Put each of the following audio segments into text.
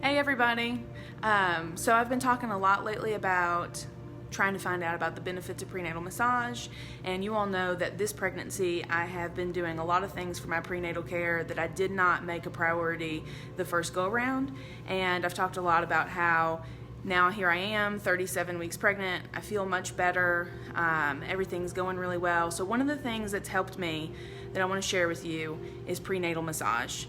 Hey everybody. So I've been talking a lot lately about trying to find out about the benefits of prenatal massage, and you all know that this pregnancy I have been doing a lot of things for my prenatal care that I did not make a priority the first go around, and I've talked a lot about how now here I am, 37 weeks pregnant. I feel much better. Everything's going really well. So one of the things that's helped me that I want to share with you is prenatal massage.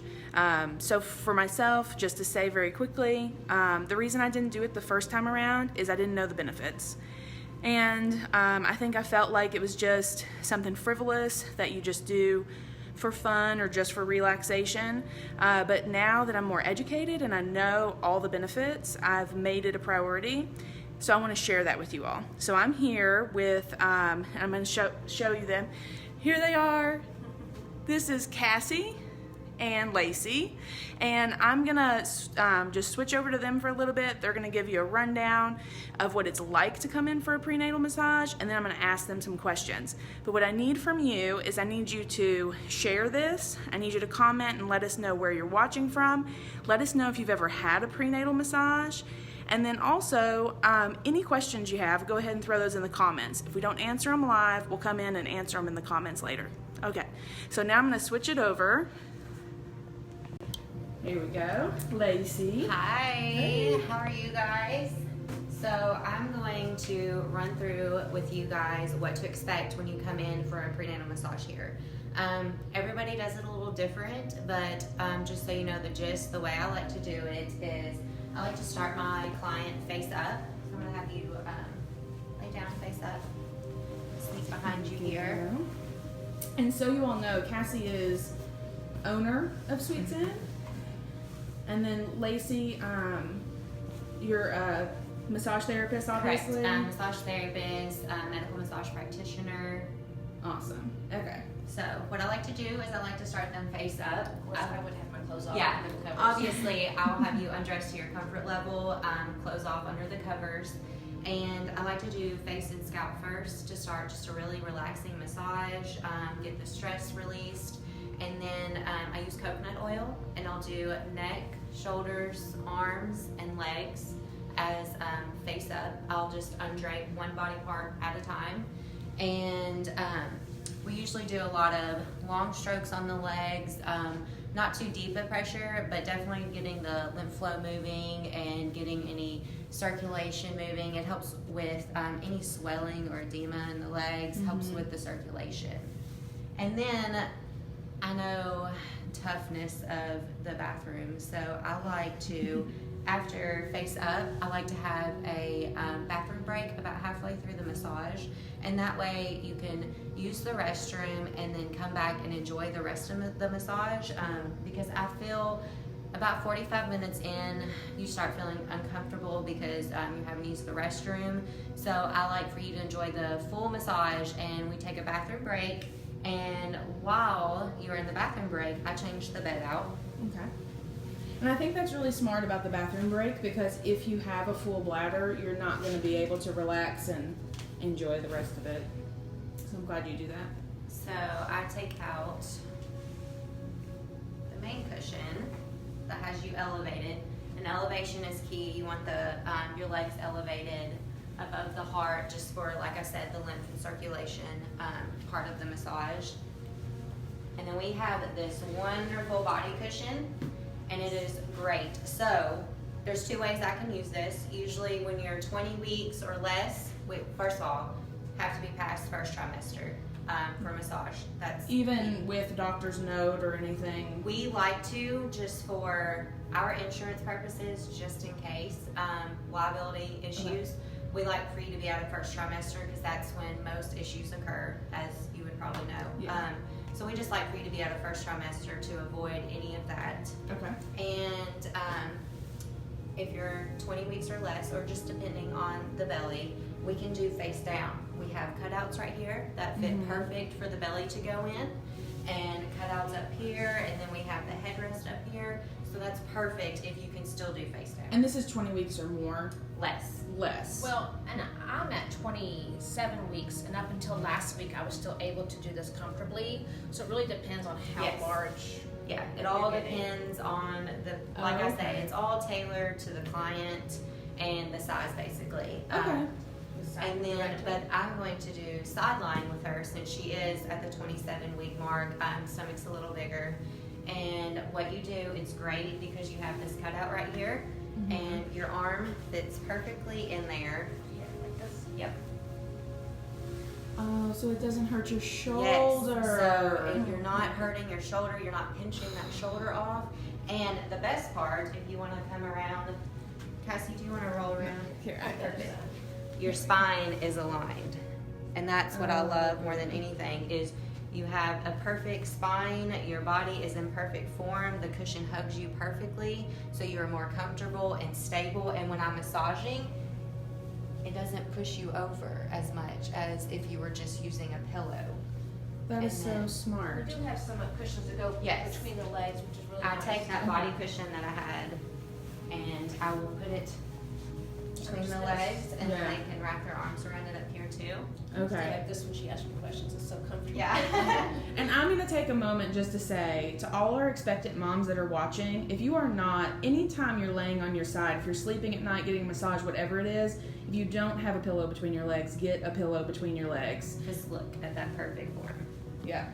So for myself, just to say very quickly, the reason I didn't do it the first time around is I didn't know the benefits. And I think I felt like it was just something frivolous that you just do for fun or just for relaxation. But now that I'm more educated and I know all the benefits, I've made it a priority. So I want to share that with you all. So I'm here with, I'm going to show you them. Here they are. This is Cassie and Lacey, and I'm gonna just switch over to them for a little bit. They're gonna give you a rundown of what it's like to come in for a prenatal massage, and then I'm gonna ask them some questions. But what I need from you is I need you to share this. I need you to comment and let us know where you're watching from. Let us know if you've ever had a prenatal massage. And then also, any questions you have, go ahead and throw those in the comments. If we don't answer them live, we'll come in and answer them in the comments later. Okay, so now I'm gonna switch it over. Here we go, Lacey. Hi, Hey. How are you guys? So I'm going to run through with you guys what to expect when you come in for a prenatal massage here. Everybody does it a little different, but just so you know the gist, the way I like to do it is I like to start my client face up. So I'm going to have you lay down face up. Sneak behind you here. And so you all know, Cassie is owner of Sweet Zen. And then Lacey, you're a massage therapist, obviously. Correct. Massage therapist, medical massage practitioner. Awesome. Okay. So what I like to do is I like to start them face up. Of course, I would have my clothes off Yeah, under the covers. obviously I'll have you undress to your comfort level, clothes off under the covers. And I like to do face and scalp first to start just a really relaxing massage, get the stress released. And then I use coconut oil, and I'll do neck, shoulders, arms, and legs as face up. I'll just undrape one body part at a time. And we usually do a lot of long strokes on the legs, not too deep of pressure, but definitely getting the lymph flow moving and getting any circulation moving. It helps with any swelling or edema in the legs, helps with the circulation. And then I know toughness of the bathroom, so I like to, after face up, I like to have a bathroom break about halfway through the massage, and that way you can use the restroom and then come back and enjoy the rest of the massage, because I feel about 45 minutes in, you start feeling uncomfortable because you're having to use the restroom. So I like for you to enjoy the full massage, and we take a bathroom break. And while you're in the bathroom break, I change the bed out. Okay. And I think that's really smart about the bathroom break, because if you have a full bladder, you're not going to be able to relax and enjoy the rest of it. So I'm glad you do that. So I take out the main cushion that has you elevated. And elevation is key. You want the your legs elevated above the heart, just for, like I said, the lymph and circulation part of the massage. And then we have this wonderful body cushion, and it is great. So there's two ways I can use this. Usually when you're 20 weeks or less, first of all, have to be past first trimester for massage. That's Even with doctor's note or anything? We like to, just for our insurance purposes, just in case, liability issues. Okay. We like for you to be out of first trimester, because that's when most issues occur, as you would probably know. Yeah. So we just like for you to be out of first trimester to avoid any of that. Okay. And if you're 20 weeks or less, or just depending on the belly, we can do face down. We have cutouts right here that fit perfect for the belly to go in, and cutouts up here, and then we have the headrest up here. So that's perfect if you can still do face down. And this is 20 weeks or more? Less. Less. Well, and I'm at 27 weeks, and up until last week, I was still able to do this comfortably. So it really depends on how Yes. large Yeah, it all depends on the, like I say, it's all tailored to the client and the size basically. Okay. And then, but I'm going to do sideline with her since she is at the 27-week mark. Stomach's a little bigger. And what you do, it's great because you have this cutout right here, and your arm fits perfectly in there. Yeah, like this. Yep. Oh, so it doesn't hurt your Yes. shoulder. So if you're not hurting your shoulder, you're not pinching that shoulder off. And the best part, if you want to come around, Cassie, do you want to roll around? Here, Perfect. Your spine is aligned, and that's what I love more than anything is you have a perfect spine, your body is in perfect form, the cushion hugs you perfectly, so you're more comfortable and stable, and when I'm massaging, it doesn't push you over as much as if you were just using a pillow. That is so We smart. do have some cushions that go Yes. between the legs, which is really I nice. take that body cushion that I had, and I will put it between the legs, and then Yeah. they can wrap their arms around it up here too. Okay. Like this one, she asked me questions. It's so comfortable. Yeah. And I'm going to take a moment just to say to all our expectant moms that are watching, if you are not, anytime you're laying on your side, if you're sleeping at night, getting a massage, whatever it is, if you don't have a pillow between your legs, get a pillow between your legs. Just look at that perfect form. Yeah.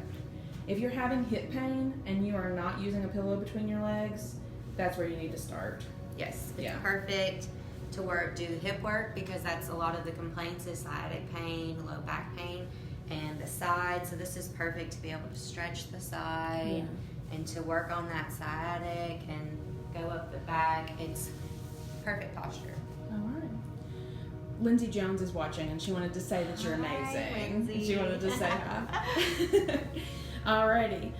If you're having hip pain and you are not using a pillow between your legs, that's where you need to start. Yes, it's Yeah. perfect to do hip work because that's a lot of the complaints is sciatic pain, low back pain, and the side. So this is perfect to be able to stretch the side and to work on that sciatic and go up the back. It's perfect posture. All right. Lindsay Jones is watching, and she wanted to say that you're Hi, amazing. Lindsay. She wanted to say hi. Alrighty.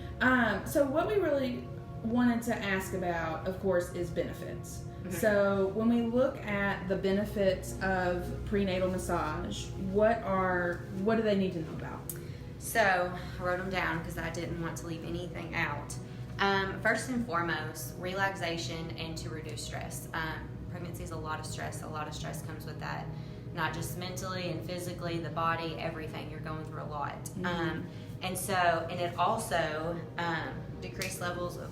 So what we really wanted to ask about, of course, is benefits. So when we look at the benefits of prenatal massage, what do they need to know about? So I wrote them down because I didn't want to leave anything out. First and foremost, relaxation and to reduce stress. Pregnancy is a lot of stress. A lot of stress comes with that, not just mentally and physically, the body, everything. You're going through a lot. And it also decreased levels of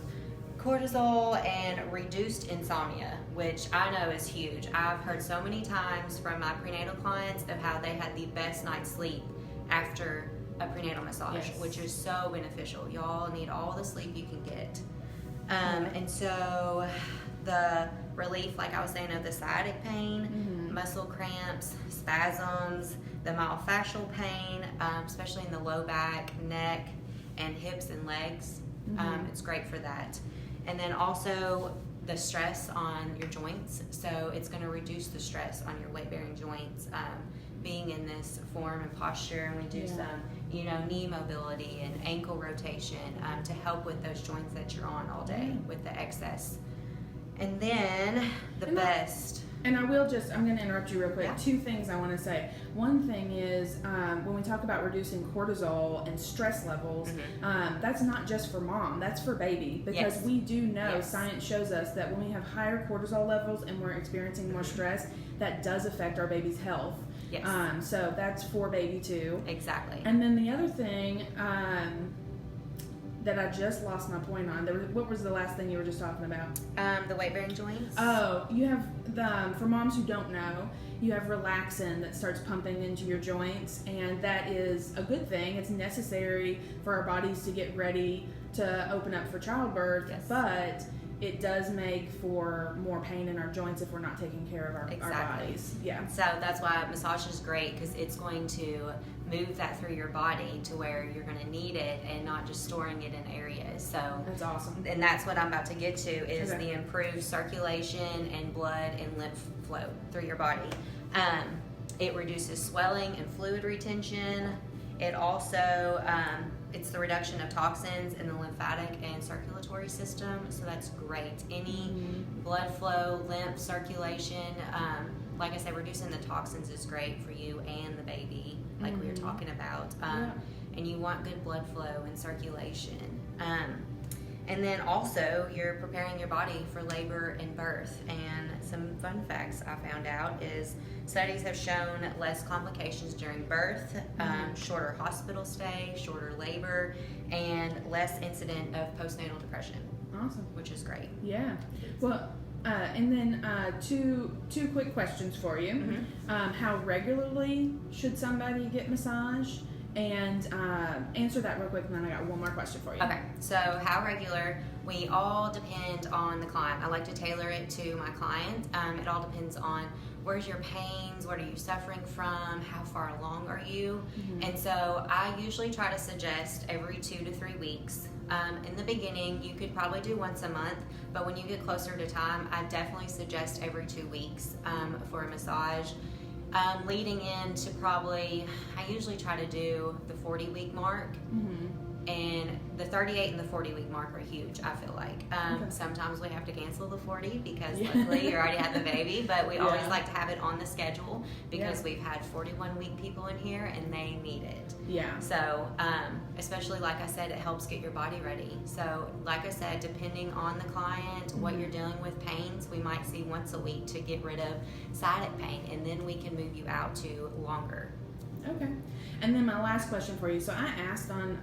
cortisol and reduced insomnia, which I know is huge. I've heard so many times from my prenatal clients of how they had the best night's sleep after a prenatal massage, which is so beneficial. Y'all need all the sleep you can get. And so the relief, like I was saying, of the sciatic pain, muscle cramps, spasms, the myofascial pain, especially in the low back, neck, and hips and legs. It's great for that. And then also the stress on your joints. So it's going to reduce the stress on your weight-bearing joints. Being in this form and posture, and we do some, knee mobility and ankle rotation to help with those joints that you're on all day with the excess. And then And I'm going to interrupt you real quick. Yeah. Two things I want to say. One thing is when we talk about reducing cortisol and stress levels, that's not just for mom, that's for baby. Because we do know, science shows us that when we have higher cortisol levels and we're experiencing more stress, that does affect our baby's health. Yes. So that's for baby too. Exactly. And then the other thing that I just lost my point on, what was the last thing you were just talking about? The weight-bearing joints. Oh, you have for moms who don't know, you have relaxin that starts pumping into your joints, and that is a good thing. It's necessary for our bodies to get ready to open up for childbirth, but it does make for more pain in our joints if we're not taking care of our bodies. Yeah. So that's why massage is great, because it's going to move that through your body to where you're going to need it and not just storing it in areas. So that's awesome. And that's what I'm about to get to is the improved circulation and blood and lymph flow through your body. It reduces swelling and fluid retention. It also it's the reduction of toxins in the lymphatic and circulatory system, so that's great. Any blood flow, lymph circulation, like I said, reducing the toxins is great for you and the baby, like we were talking about. And you want good blood flow and circulation. And then also, you're preparing your body for labor and birth. And some fun facts I found out is studies have shown less complications during birth, shorter hospital stay, shorter labor, and less incident of postnatal depression. Awesome. Which is great. Yeah. Well, and then two quick questions for you. How regularly should somebody get massage? And answer that real quick, and then I got one more question for you. Okay, so how regular? We all depend on the client. I like to tailor it to my client. It all depends on where's your pains, what are you suffering from, how far along are you? And so I usually try to suggest every 2 to 3 weeks. In the beginning, you could probably do once a month, but when you get closer to time, I definitely suggest every 2 weeks for a massage. Leading into probably, I usually try to do the 40-week mark, and the 38 and the 40-week mark are huge, I feel like. Sometimes we have to cancel the 40 because luckily you already had the baby, but we always like to have it on the schedule because we've had 41-week people in here and they need it. Yeah. So, especially like I said, it helps get your body ready. So, like I said, depending on the client, what you're dealing with pains, we might see once a week to get rid of sciatic pain, and then we can move you out to longer. Okay. And then my last question for you. So I asked on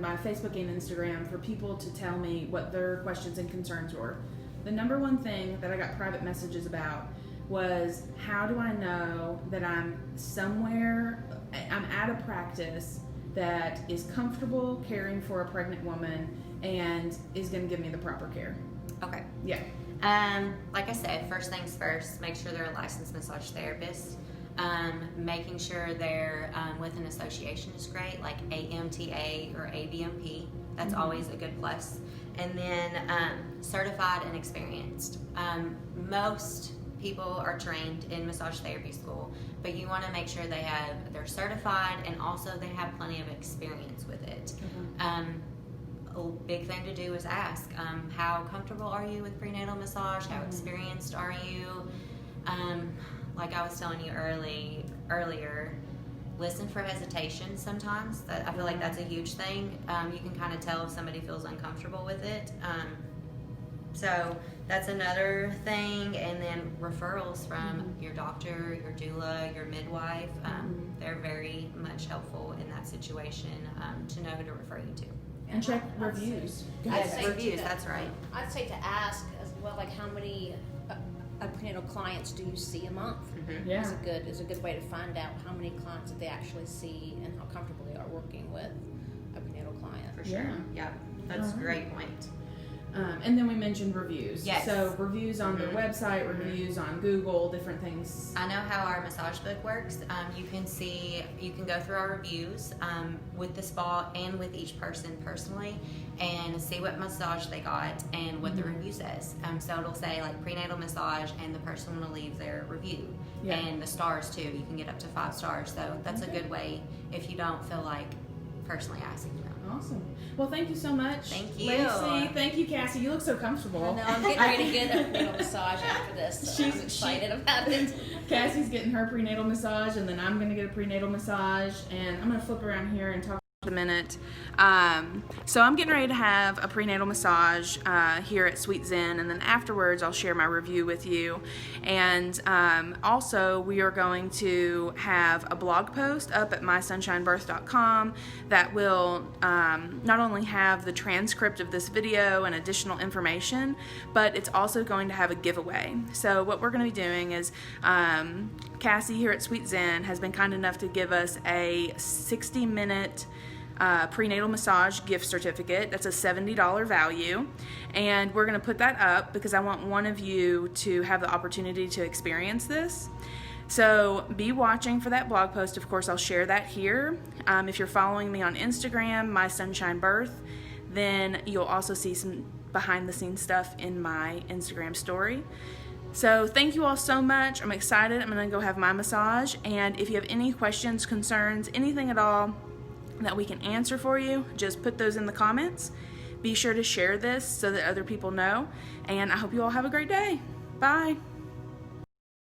my Facebook and Instagram for people to tell me what their questions and concerns were. The number one thing that I got private messages about was, how do I know that I'm at a practice that is comfortable caring for a pregnant woman and is going to give me the proper care? Okay. Yeah. Like I said, first things first, make sure they're a licensed massage therapist. Making sure they're with an association is great, like AMTA or ABMP. That's always a good plus. And then certified and experienced. Most people are trained in massage therapy school, but you want to make sure they're certified and also they have plenty of experience with it. A big thing to do is ask, how comfortable are you with prenatal massage? How experienced are you? Like I was telling you earlier, listen for hesitation sometimes. I feel like that's a huge thing. You can kind of tell if somebody feels uncomfortable with it. So that's another thing. And then referrals from your doctor, your doula, your midwife. They're very much helpful in that situation to know who to refer you to. And check reviews. Yes, reviews, that's right. I'd say to ask as well, like how many prenatal clients do you see a month? Yeah. Is a good way to find out how many clients that they actually see and how comfortable they are working with a prenatal client. For sure. Yeah. That's a great point. And then we mentioned reviews. Yes. So reviews on their website, reviews on Google, different things. I know how our massage book works. You can go through our reviews with the spa and with each person personally and see what massage they got and what the review says. So it'll say like prenatal massage and the person will leave their review. Yeah. And the stars too. You can get up to 5 stars. So that's a good way if you don't feel like personally asking them. Awesome. Well, thank you so much. Thank you. Lacey, thank you, Cassie. You look so comfortable. I know, I'm getting ready to get a prenatal massage after this, so I'm excited about it. Cassie's getting her prenatal massage, and then I'm going to get a prenatal massage, and I'm going to flip around here and talk a minute. So I'm getting ready to have a prenatal massage here at Sweet Zen, and then afterwards I'll share my review with you. And also we are going to have a blog post up at mysonshinebirth.com that will not only have the transcript of this video and additional information, but it's also going to have a giveaway. So what we're going to be doing is Cassie here at Sweet Zen has been kind enough to give us a 60-minute prenatal massage gift certificate. That's a $70 value, and we're going to put that up because I want one of you to have the opportunity to experience this. So be watching for that blog post. Of course, I'll share that here. If you're following me on Instagram, My Sunshine Birth, then you'll also see some behind the scenes stuff in my Instagram story. So thank you all so much. I'm excited. I'm going to go have my massage, and if you have any questions, concerns, anything at all that we can answer for you, just put those in the comments. Be sure to share this so that other people know, and I hope you all have a great day. Bye.